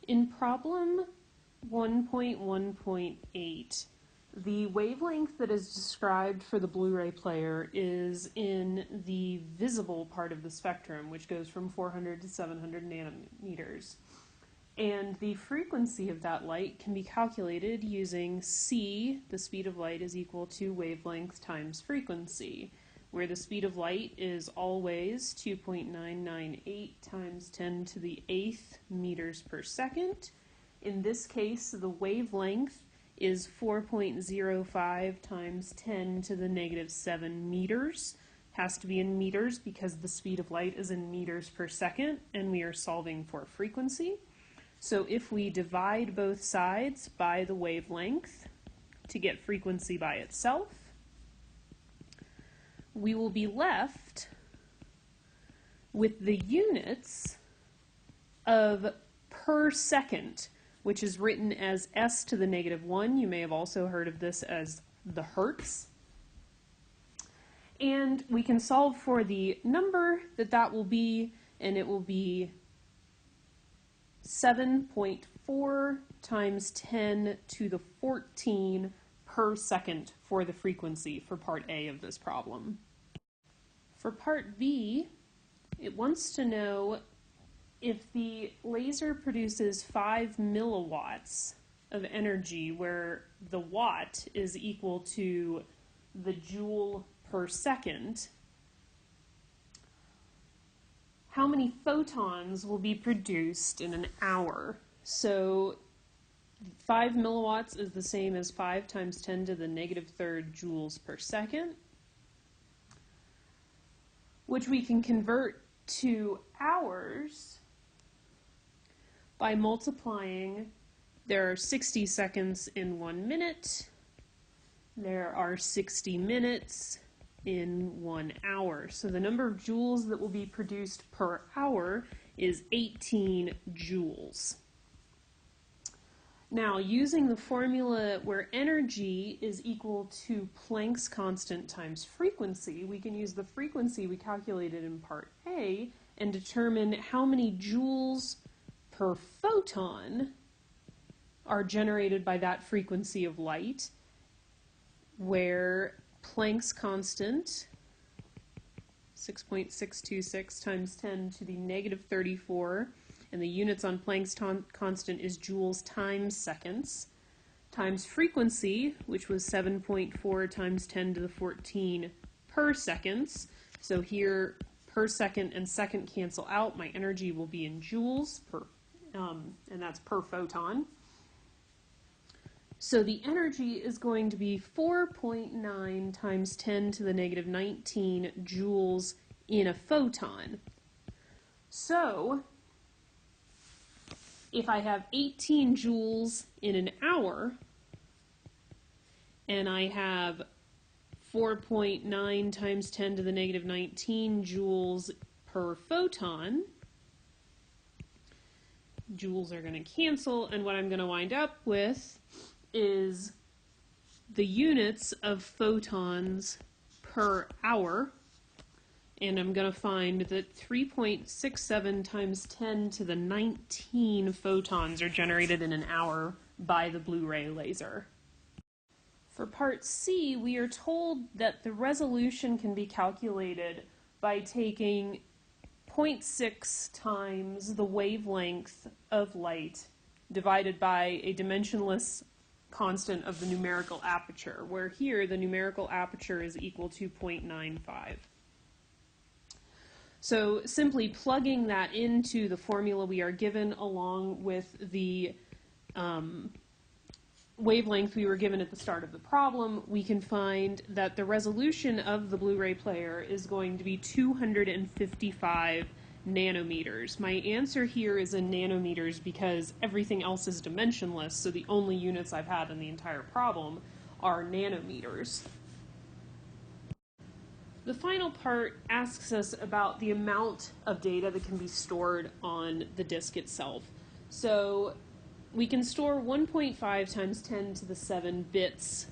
In problem 1.1.8, the wavelength that is described for the Blu-ray player is in the visible part of the spectrum, which goes from 400 to 700 nanometers. And the frequency of that light can be calculated using c, the speed of light, is equal to wavelength times frequency, where the speed of light is always 2.998 times 10 to the 8th meters per second. In this case, the wavelength is 4.05 times 10 to the negative 7 meters. Has to be in meters because the speed of light is in meters per second, and we are solving for frequency. So if we divide both sides by the wavelength to get frequency by itself, we will be left with the units of per second, which is written as s to the negative 1. You may have also heard of this as the hertz. And we can solve for the number that will be, and it will be 7.4 times 10 to the 14 per second for the frequency for part A of this problem. For part B, it wants to know if the laser produces 5 milliwatts of energy, where the watt is equal to the joule per second, how many photons will be produced in an hour? So 5 milliwatts is the same as 5 times 10 to the negative 3rd joules per second, which we can convert to hours by multiplying. There are 60 seconds in 1 minute. There are 60 minutes in 1 hour. So the number of joules that will be produced per hour is 18 joules. Now, using the formula where energy is equal to Planck's constant times frequency, we can use the frequency we calculated in part A and determine how many joules per photon are generated by that frequency of light, where Planck's constant, 6.626 times 10 to the negative 34, and the units on Planck's constant is joules times seconds, times frequency, which was 7.4 times 10 to the 14 per seconds. So here, per second and second cancel out. My energy will be in joules, and that's per photon. So the energy is going to be 4.9 times 10 to the negative 19 joules in a photon. So if I have 18 joules in an hour, and I have 4.9 times 10 to the negative 19 joules per photon, joules are going to cancel, and what I'm going to wind up with is the units of photons per hour, and I'm going to find that 3.67 times 10 to the 19 photons are generated in an hour by the Blu-ray laser. For part C, we are told that the resolution can be calculated by taking 0.6 times the wavelength of light divided by a dimensionless constant of the numerical aperture, where here the numerical aperture is equal to 0.95. So simply plugging that into the formula we are given along with the wavelength we were given at the start of the problem, we can find that the resolution of the Blu-ray player is going to be 255 nanometers. My answer here is in nanometers because everything else is dimensionless, so the only units I've had in the entire problem are nanometers. The final part asks us about the amount of data that can be stored on the disk itself. So we can store 1.5 times 10 to the 7 bits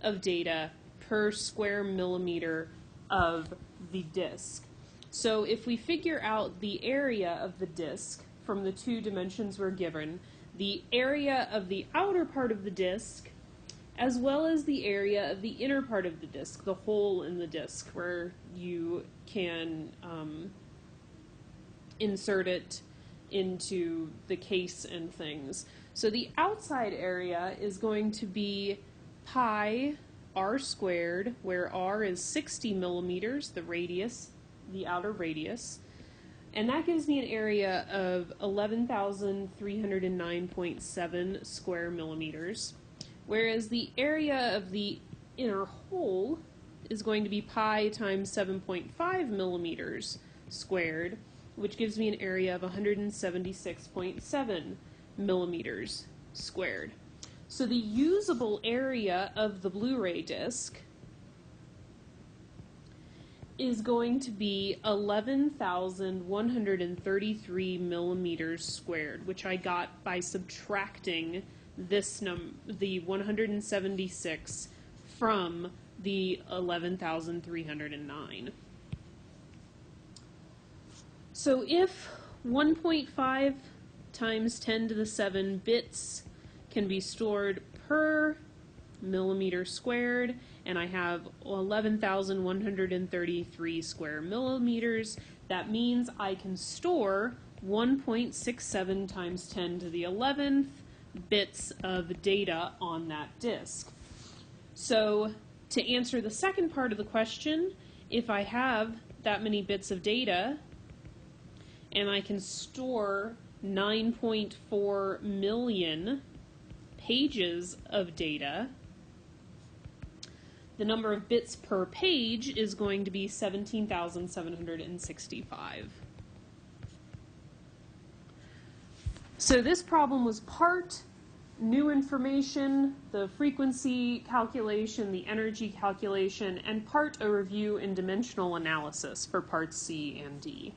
of data per square millimeter of the disk. So if we figure out the area of the disk from the two dimensions we're given, the area of the outer part of the disk, as well as the area of the inner part of the disk, the hole in the disk where you can insert it into the case and things. So the outside area is going to be pi r squared, where r is 60 millimeters, the radius, the outer radius, and that gives me an area of 11,309.7 square millimeters, whereas the area of the inner hole is going to be pi times 7.5 millimeters squared, which gives me an area of 176.7 millimeters squared. So the usable area of the Blu-ray disc is going to be 11,133 millimeters squared, which I got by subtracting the 176 from the 11,309. So if 1.5 times 10 to the 7 bits can be stored per millimeter squared, and I have 11,133 square millimeters, that means I can store 1.67 times 10 to the 11th bits of data on that disk. So to answer the second part of the question, if I have that many bits of data, and I can store 9.4 million pages of data, the number of bits per page is going to be 17,765. So this problem was part new information, the frequency calculation, the energy calculation, and part a review in dimensional analysis for parts C and D.